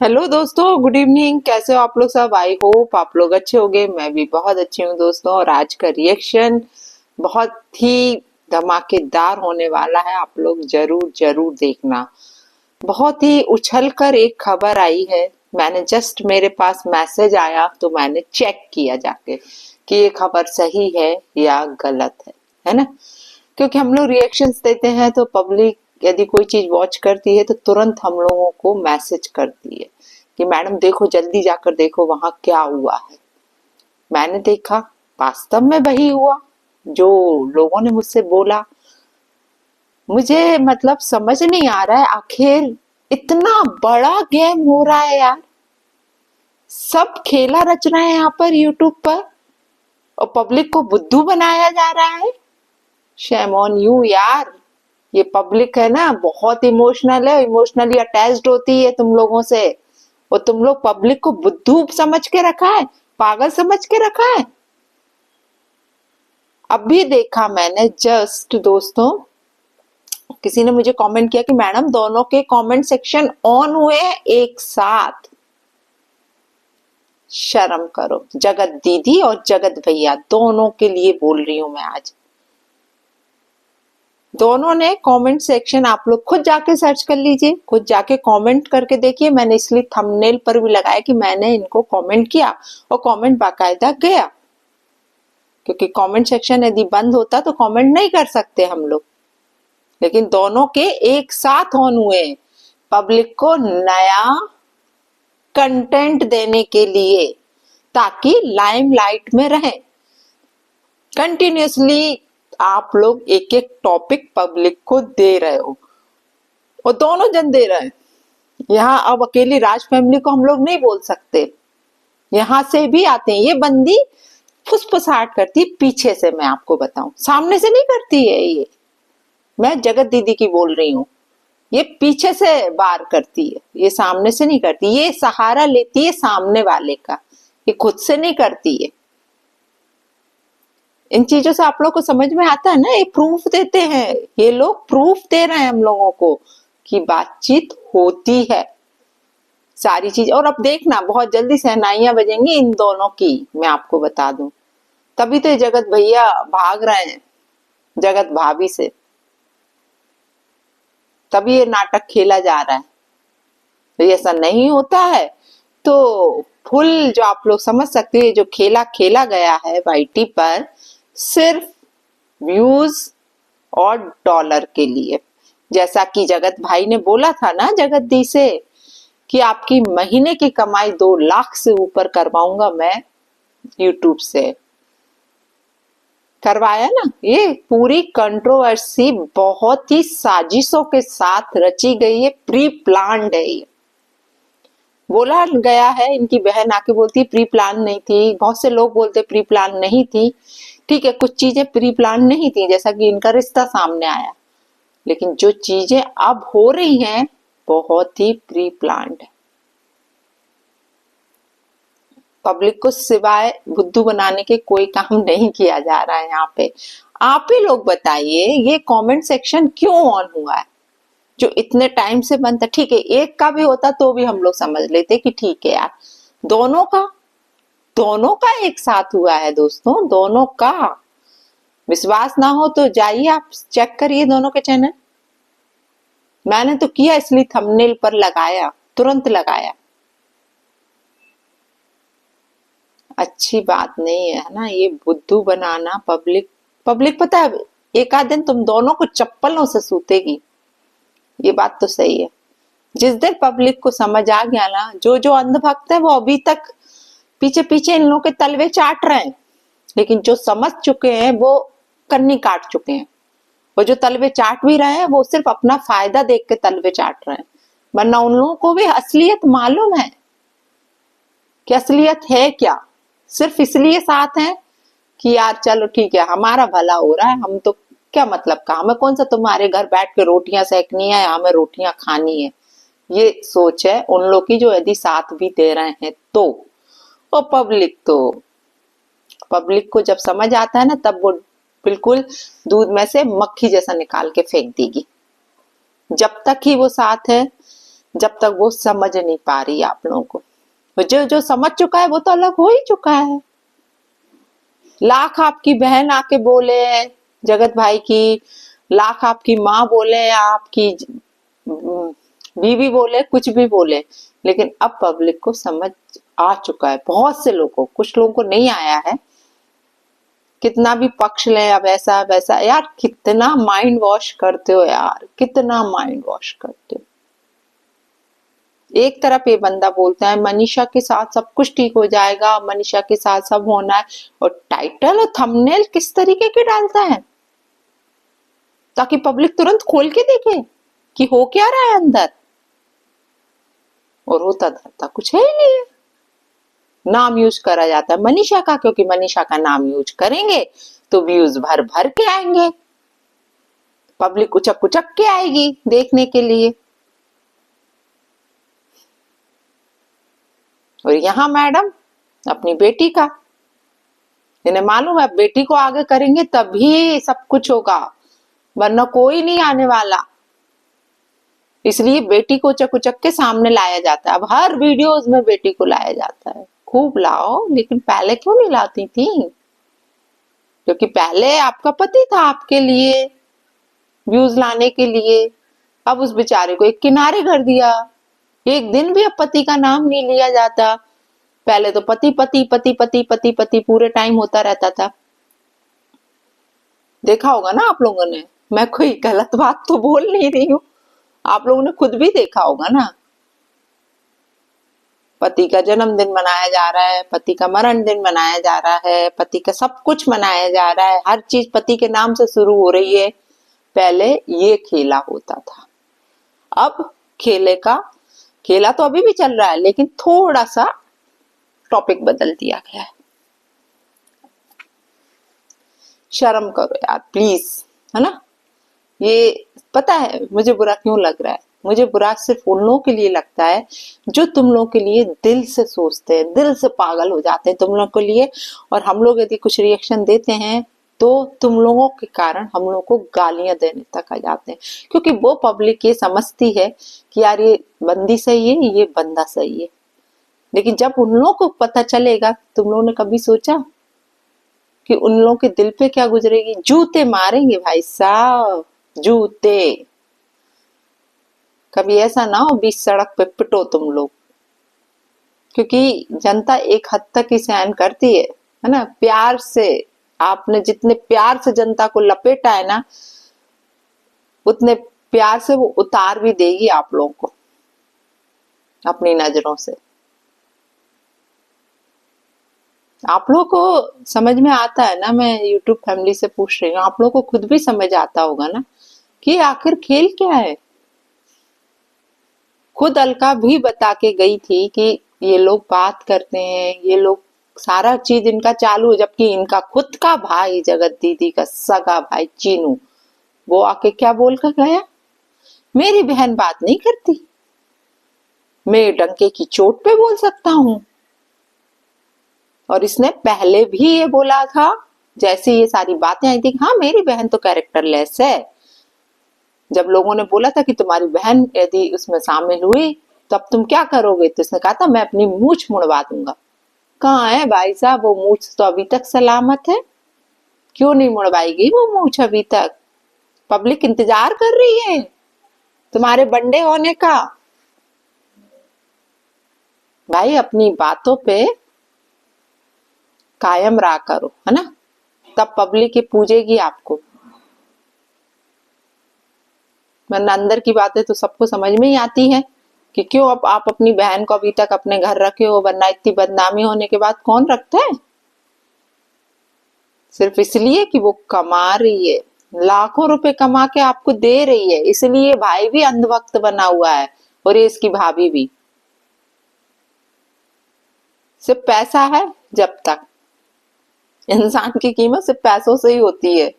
Hello दोस्तों, good evening. कैसे हो आप लोग सब? आई होप आप लोग अच्छे होंगे। मैं भी बहुत अच्छी हूँ दोस्तों। और आज का रिएक्शन बहुत ही धमाकेदार होने वाला है। आप लोग जरूर जरूर देखना। बहुत ही उछल कर एक खबर आई है। मैंने जस्ट मेरे पास मैसेज आया तो मैंने चेक किया जाके कि ये खबर सही है या गलत है ना? क्योंकि हम लोग रिएक्शंस देते हैं तो पब्लिक यदि कोई चीज वॉच करती है तो तुरंत हम लोगों को मैसेज करती है कि मैडम देखो, जल्दी जाकर देखो वहां क्या हुआ है। मैंने देखा, वास्तव में वही हुआ जो लोगों ने मुझसे बोला। मुझे मतलब समझ नहीं आ रहा है, आखिर इतना बड़ा गेम हो रहा है यार। सब खेला रच रहे हैं यहाँ पर यूट्यूब पर और पब्लिक को बुद्धू बनाया जा रहा है। शेम ऑन यू यार। ये पब्लिक है ना, बहुत इमोशनल है, इमोशनली अटैच्ड होती है तुम लोगों से। और तुम लोग पब्लिक को बुद्धू समझ के रखा है, पागल समझ के रखा है। अभी देखा मैंने जस्ट दोस्तों, किसी ने मुझे कमेंट किया कि मैडम दोनों के कमेंट सेक्शन ऑन हुए हैं एक साथ। शर्म करो। जगत दीदी और जगत भैया दोनों के लिए बोल रही हूं मैं आज। दोनों ने कमेंट सेक्शन, आप लोग खुद जाके सर्च कर लीजिए, खुद जाके कमेंट करके देखिए। मैंने इसलिए थंबनेल पर भी लगाया कि मैंने इनको कमेंट किया और कमेंट बाकायदा गया। क्योंकि कमेंट सेक्शन यदि बंद होता तो कमेंट नहीं कर सकते हम लोग। लेकिन दोनों के एक साथ ऑन हुए पब्लिक को नया कंटेंट देने के लिए, ताकि लाइमलाइट में रहे। कंटिन्यूअसली आप लोग एक एक टॉपिक पब्लिक को दे रहे हो और दोनों जन दे रहे हैं। यहाँ अब अकेली राज फैमिली को हम लोग नहीं बोल सकते, यहाँ से भी आते हैं। ये बंदी फुसफुसाहट करती है पीछे से, मैं आपको बताऊं, सामने से नहीं करती है ये। मैं जगत दीदी की बोल रही हूँ। ये पीछे से वार करती है, ये सामने से नहीं करती। ये सहारा लेती है सामने वाले का, ये खुद से नहीं करती है। इन चीजों से आप लोग को समझ में आता है ना। ये प्रूफ देते हैं, ये लोग प्रूफ दे रहे हैं हम लोगों को कि बातचीत होती है सारी चीज। और अब देखना, बहुत जल्दी शहनाइयां बजेंगी इन दोनों की, मैं आपको बता दूं। तभी तो ये जगत भैया भाग रहे हैं जगत भाभी से, तभी ये नाटक खेला जा रहा है। तो ऐसा नहीं होता है तो फुल जो आप लोग समझ सकते हैं, जो खेला खेला गया है वाईटी पर सिर्फ व्यूज और डॉलर के लिए। जैसा कि जगत भाई ने बोला था ना जगत दी से कि आपकी महीने की कमाई 2 लाख से ऊपर करवाऊंगा मैं यूट्यूब से। करवाया ना। ये पूरी कंट्रोवर्सी बहुत ही साजिशों के साथ रची गई है, प्री प्लान्ड है। ये बोला गया है, इनकी बहन आके बोलती है प्री प्लान नहीं थी। बहुत से लोग बोलते प्री प्लान नहीं थी। ठीक है, कुछ चीजें प्री प्लान नहीं थी, जैसा कि इनका रिश्ता सामने आया। लेकिन जो चीजें अब हो रही हैं बहुत ही प्री प्लान्ड है। पब्लिक को सिवाय बुद्धू बनाने के कोई काम नहीं किया जा रहा है यहाँ पे। आप ही लोग बताइए, ये कमेंट सेक्शन क्यों ऑन हुआ है जो इतने टाइम से बंद था? ठीक है, एक का भी होता तो भी हम लोग समझ लेते कि ठीक है यार, दोनों का एक साथ हुआ है दोस्तों, दोनों का। विश्वास ना हो तो जाइए आप चेक करिए दोनों के चैनल। मैंने तो किया, इसलिए थंबनेल पर लगाया, तुरंत लगाया। अच्छी बात नहीं है ना ये बुद्धू बनाना। पब्लिक पता है, एक आध दिन तुम दोनों को चप्पलों से सूतेगी। ये बात तो सही है। जिस दिन पब्लिक को समझ आ गया ना, जो जो अंधभक्त है वो अभी तक पीछे पीछे इन लोगों के तलवे चाट रहे हैं। लेकिन जो समझ चुके हैं वो कन्नी काट चुके हैं। वो जो तलवे चाट भी रहे हैं वो सिर्फ अपना फायदा देख के तलवे चाट रहे हैं। वरना उन लोगों को भी असलियत मालूम है कि असलियत है क्या। सिर्फ इसलिए साथ हैं कि यार चलो ठीक है, हमारा भला हो रहा है, हम तो क्या मतलब का, हमें कौन सा तुम्हारे घर बैठ के रोटियां सेकनी है, हमें रोटियां खानी है। ये सोच है उन लोग की, जो यदि साथ भी दे रहे हैं तो। और पब्लिक को जब समझ आता है ना, तब वो बिल्कुल दूध में से मक्खी जैसा निकाल के फेंक देगी। जब तक ही वो साथ है, जब तक वो समझ नहीं पा रही आप लोगों को। तो जो जो समझ चुका है वो तो अलग हो ही चुका है। लाख आपकी बहन आके बोले जगत भाई की, लाख आपकी माँ बोले, आपकी बीवी बोले, कुछ भी बोले, लेकिन अब पब्लिक को समझ आ चुका है। बहुत से लोगों, कुछ लोगों को नहीं आया है। कितना भी पक्ष ले, अब ऐसा वैसा, यार कितना माइंड वॉश करते हो यार, कितना माइंड वॉश करते हो। एक तरफ ये बंदा बोलता है मनीषा के साथ सब कुछ ठीक हो जाएगा, मनीषा के साथ सब होना है, और टाइटल और थंबनेल किस तरीके के डालता है ताकि पब्लिक तुरंत खोल के देखे कि हो क्या रहा है अंदर, और होता धरता कुछ है ही नहीं। नाम यूज करा जाता है मनीषा का, क्योंकि मनीषा का नाम यूज करेंगे तो व्यूज भर भर के आएंगे, पब्लिक उचक उचक के आएगी देखने के लिए। और यहाँ मैडम अपनी बेटी का, इन्हें मालूम है बेटी को आगे करेंगे तभी सब कुछ होगा, वरना कोई नहीं आने वाला। इसलिए बेटी को उचक उचक के सामने लाया जाता है। अब हर वीडियोस में बेटी को लाया जाता है। खूब लाओ, लेकिन पहले क्यों नहीं लाती थी? क्योंकि पहले आपका पति था आपके लिए व्यूज लाने के लिए। अब उस बेचारे को एक किनारे कर दिया, एक दिन भी अब पति का नाम नहीं लिया जाता। पहले तो पति पति पति पति पति पति पूरे टाइम होता रहता था। देखा होगा ना आप लोगों ने, मैं कोई गलत बात तो बोल नहीं रही हूँ, आप लोगों ने खुद भी देखा होगा ना। पति का जन्मदिन मनाया जा रहा है, पति का मरण दिन मनाया जा रहा है, पति का सब कुछ मनाया जा रहा है, हर चीज पति के नाम से शुरू हो रही है। पहले ये खेला होता था। अब खेला तो अभी भी चल रहा है, लेकिन थोड़ा सा टॉपिक बदल दिया गया है। शर्म करो यार प्लीज, है ना। ये पता है मुझे बुरा क्यों लग रहा है? मुझे बुरा सिर्फ उन लोगों के लिए लगता है जो तुम लोगों के लिए दिल से सोचते हैं, दिल से पागल हो जाते हैं तुम लोगों के लिए। और हम लोग यदि कुछ रिएक्शन देते हैं तो तुम लोगों के कारण हम लोगों को गालियां देने तक आ जाते हैं, क्योंकि वो पब्लिक ये समझती है कि यार ये बंदी सही है, ये बंदा सही है। लेकिन जब उन लोगों को पता चलेगा, तुम लोगों ने कभी सोचा कि उन लोगों के दिल पे क्या गुजरेगी? जूते मारेंगे भाई साहब, जूते। कभी ऐसा ना हो बीच सड़क पे पिटो तुम लोग, क्योंकि जनता एक हद तक ही सहन करती है ना। प्यार से, आपने जितने प्यार से जनता को लपेटा है ना, उतने प्यार से वो उतार भी देगी आप लोगों को अपनी नजरों से। आप लोगों को समझ में आता है ना? मैं यूट्यूब फैमिली से पूछ रही हूँ, आप लोगों को खुद भी समझ आता होगा ना कि आखिर खेल क्या है। खुद अलका भी बता के गई थी कि ये लोग बात करते हैं, ये लोग सारा चीज इनका चालू है, जबकि इनका खुद का भाई जगत दीदी का सगा भाई चीनू, वो आके क्या बोल कर गया? मेरी बहन बात नहीं करती, मैं डंके की चोट पे बोल सकता हूँ। और इसने पहले भी ये बोला था, जैसे ये सारी बातें आई थी, हाँ मेरी बहन तो कैरेक्टरलेस है। जब लोगों ने बोला था कि तुम्हारी बहन यदि उसमें शामिल हुई तो अब तुम क्या करोगे, तो इसने कहा था मैं अपनी मूछ मुड़वा दूंगा। कहाँ है भाई साहब वो मूछ? तो अभी तक सलामत है। क्यों नहीं मुड़वाएगी वो मूछ? अभी तक पब्लिक इंतजार कर रही है तुम्हारे बंडे होने का। भाई अपनी बातों पे कायम रहा करो, है ना, तब पब्लिक ये पूजेगी आपको। वरना अंदर की बातें तो सबको समझ में ही आती है कि क्यों अब आप अपनी बहन को अभी तक अपने घर रखे हो, वरना इतनी बदनामी होने के बाद कौन रखता है? सिर्फ इसलिए कि वो कमा रही है, लाखों रुपए कमा के आपको दे रही है, इसलिए भाई भी अंधभक्त बना हुआ है और ये इसकी भाभी भी। सिर्फ पैसा है, जब तक इंसान की कीमत सिर्फ पैसों से ही होती है।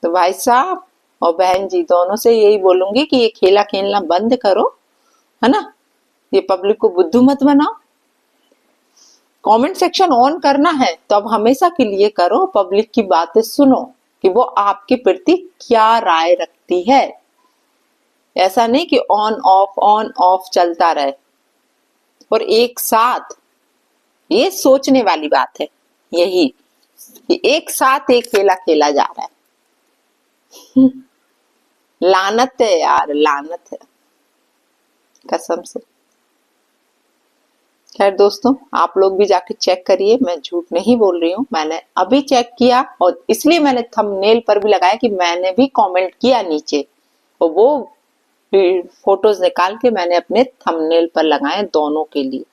तो भाई साहब और बहन जी दोनों से यही बोलूंगी कि ये खेला खेलना बंद करो, है ना। ये पब्लिक को बुद्धू मत बनाओ। कमेंट सेक्शन ऑन करना है तो अब हमेशा के लिए करो, पब्लिक की बातें सुनो कि वो आपके प्रति क्या राय रखती है। ऐसा नहीं कि ऑन ऑफ चलता रहे और एक साथ। ये सोचने वाली बात है यही कि एक साथ एक खेला खेला जा रहा है। लानत है यार, लानत है कसम से। खैर दोस्तों, आप लोग भी जाके चेक करिए, मैं झूठ नहीं बोल रही हूँ। मैंने अभी चेक किया और इसलिए मैंने थंबनेल पर भी लगाया कि मैंने भी कमेंट किया नीचे, और वो फोटोज निकाल के मैंने अपने थंबनेल पर लगाए दोनों के लिए।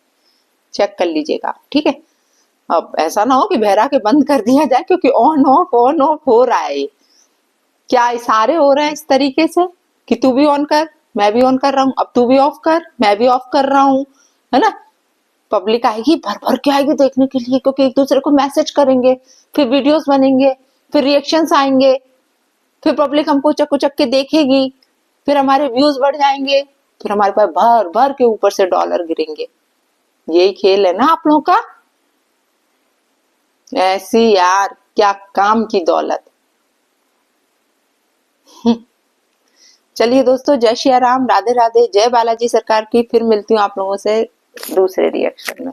चेक कर लीजिएगा, ठीक है। अब ऐसा ना हो कि बहरा के बंद कर दिया जाए, क्योंकि ऑन ऑफ हो रहा है। क्या इशारे हो रहे हैं इस तरीके से कि तू भी ऑन कर, मैं भी ऑन कर रहा हूँ, अब तू भी ऑफ कर, मैं भी ऑफ कर रहा हूँ, है ना। पब्लिक आएगी, भर भर के आएगी देखने के लिए, क्योंकि एक दूसरे को मैसेज करेंगे, फिर वीडियोस बनेंगे, फिर रिएक्शंस आएंगे, फिर पब्लिक हमको उचक उचक के देखेगी, फिर हमारे व्यूज बढ़ जाएंगे, फिर हमारे पास भर भर के ऊपर से डॉलर गिरेंगे। यही खेल है ना आप लोगों का। ऐसी यार क्या काम की दौलत। चलिए दोस्तों, जय श्री राम, राधे राधे, जय बालाजी सरकार की। फिर मिलती हूँ आप लोगों से दूसरे रिएक्शन में।